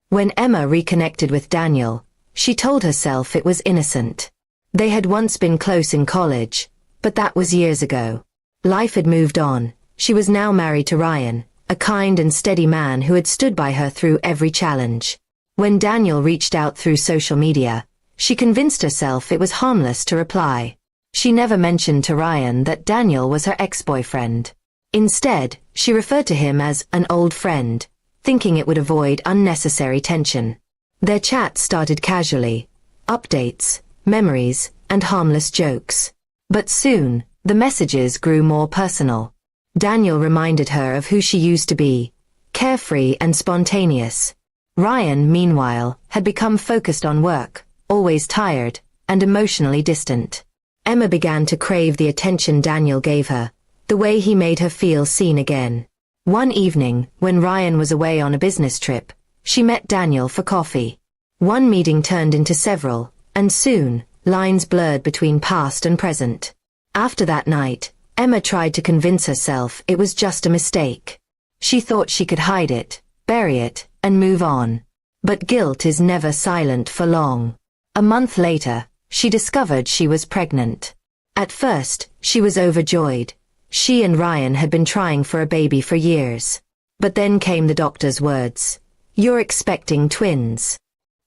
When Emma reconnected with Daniel, she told herself it was innocent. They had once been close in college, but that was years ago. Life had moved on. She was now married to Ryan, a kind and steady man who had stood by her through every challenge. When Daniel reached out through social media, she convinced herself it was harmless to reply. She never mentioned to Ryan that Daniel was her ex-boyfriend. Instead, she referred to him as an old friend, thinking it would avoid unnecessary tension. Their chat started casually, updates, memories, and harmless jokes. But soon, the messages grew more personal. Daniel reminded her of who she used to be, carefree and spontaneous. Ryan, meanwhile, had become focused on work, always tired, and emotionally distant. Emma began to crave the attention Daniel gave her, the way he made her feel seen again. One evening, when Ryan was away on a business trip, she met Daniel for coffee. One meeting turned into several, and soon, lines blurred between past and present. After that night, Emma tried to convince herself it was just a mistake. She thought she could hide it, bury it, and move on. But guilt is never silent for long. A month later, she discovered she was pregnant. At first, she was overjoyed. She and Ryan had been trying for a baby for years. But then came the doctor's words. "You're expecting twins."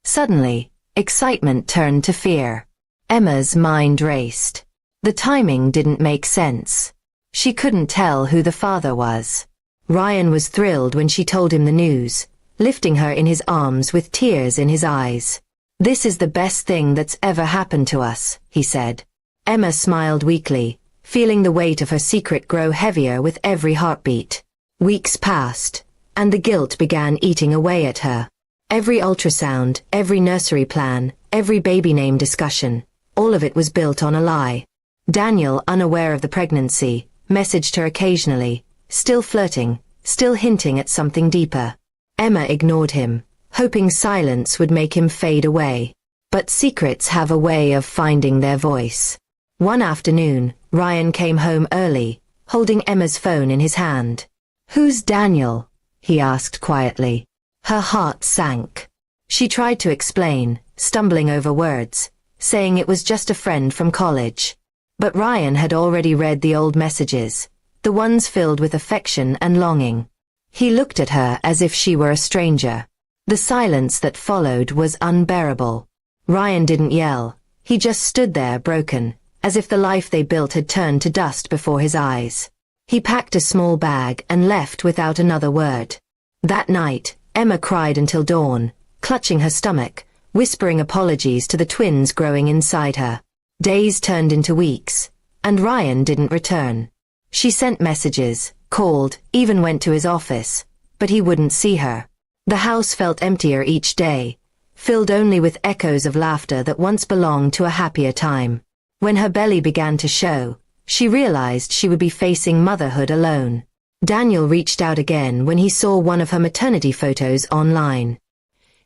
Suddenly, excitement turned to fear. Emma's mind raced. The timing didn't make sense. She couldn't tell who the father was. Ryan was thrilled when she told him the news, lifting her in his arms with tears in his eyes. "This is the best thing that's ever happened to us," he said. Emma smiled weakly, feeling the weight of her secret grow heavier with every heartbeat. Weeks passed, and the guilt began eating away at her. Every ultrasound, every nursery plan, every baby name discussion, all of it was built on a lie. Daniel, unaware of the pregnancy, messaged her occasionally, still flirting, still hinting at something deeper. Emma ignored him, hoping silence would make him fade away. But secrets have a way of finding their voice. One afternoon, Ryan came home early, holding Emma's phone in his hand. "Who's Daniel?" he asked quietly. Her heart sank. She tried to explain, stumbling over words, saying it was just a friend from college. But Ryan had already read the old messages, the ones filled with affection and longing. He looked at her as if she were a stranger. The silence that followed was unbearable. Ryan didn't yell. He just stood there broken, as if the life they built had turned to dust before his eyes. He packed a small bag and left without another word. That night, Emma cried until dawn, clutching her stomach, whispering apologies to the twins growing inside her. Days turned into weeks, and Ryan didn't return. She sent messages, called, even went to his office, but he wouldn't see her. The house felt emptier each day, filled only with echoes of laughter that once belonged to a happier time. When her belly began to show, she realized she would be facing motherhood alone. Daniel reached out again when he saw one of her maternity photos online.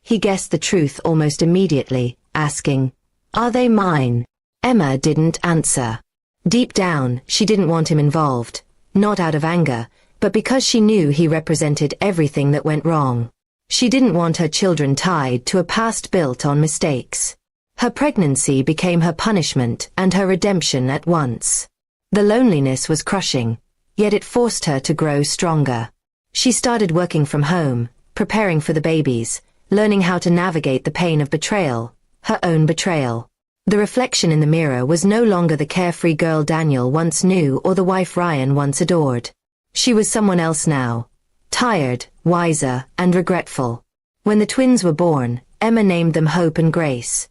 He guessed the truth almost immediately, asking, "Are they mine?" Emma didn't answer. Deep down, she didn't want him involved, not out of anger, but because she knew he represented everything that went wrong. She didn't want her children tied to a past built on mistakes. Her pregnancy became her punishment and her redemption at once. The loneliness was crushing, yet it forced her to grow stronger. She started working from home, preparing for the babies, learning how to navigate the pain of betrayal, her own betrayal. The reflection in the mirror was no longer the carefree girl Daniel once knew or the wife Ryan once adored. She was someone else now, tired, wiser, and regretful. When the twins were born, Emma named them Hope and Grace,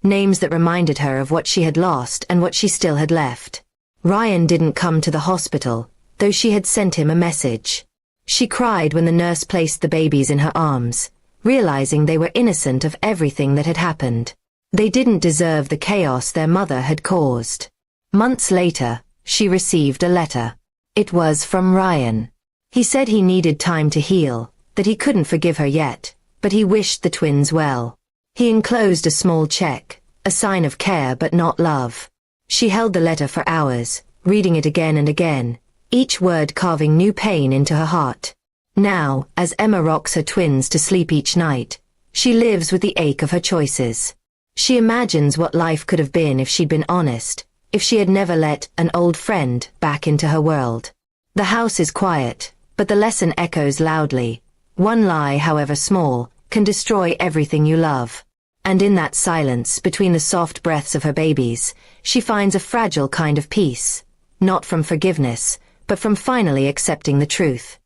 names that reminded her of what she had lost and what she still had left. Ryan didn't come to the hospital, though she had sent him a message. She cried when the nurse placed the babies in her arms, realizing they were innocent of everything that had happened. They didn't deserve the chaos their mother had caused. Months later, she received a letter. It was from Ryan. He said he needed time to heal, that he couldn't forgive her yet, but he wished the twins well. He enclosed a small check, a sign of care but not love. She held the letter for hours, reading it again and again, each word carving new pain into her heart. Now, as Emma rocks her twins to sleep each night, She lives with the ache of her choices. She imagines what life could have been if she'd been honest, if she had never let an old friend back into her world. The house is quiet, but the lesson echoes loudly. One lie, however small, can destroy everything you love. And in that silence, between the soft breaths of her babies, she finds a fragile kind of peace. Not from forgiveness, but from finally accepting the truth.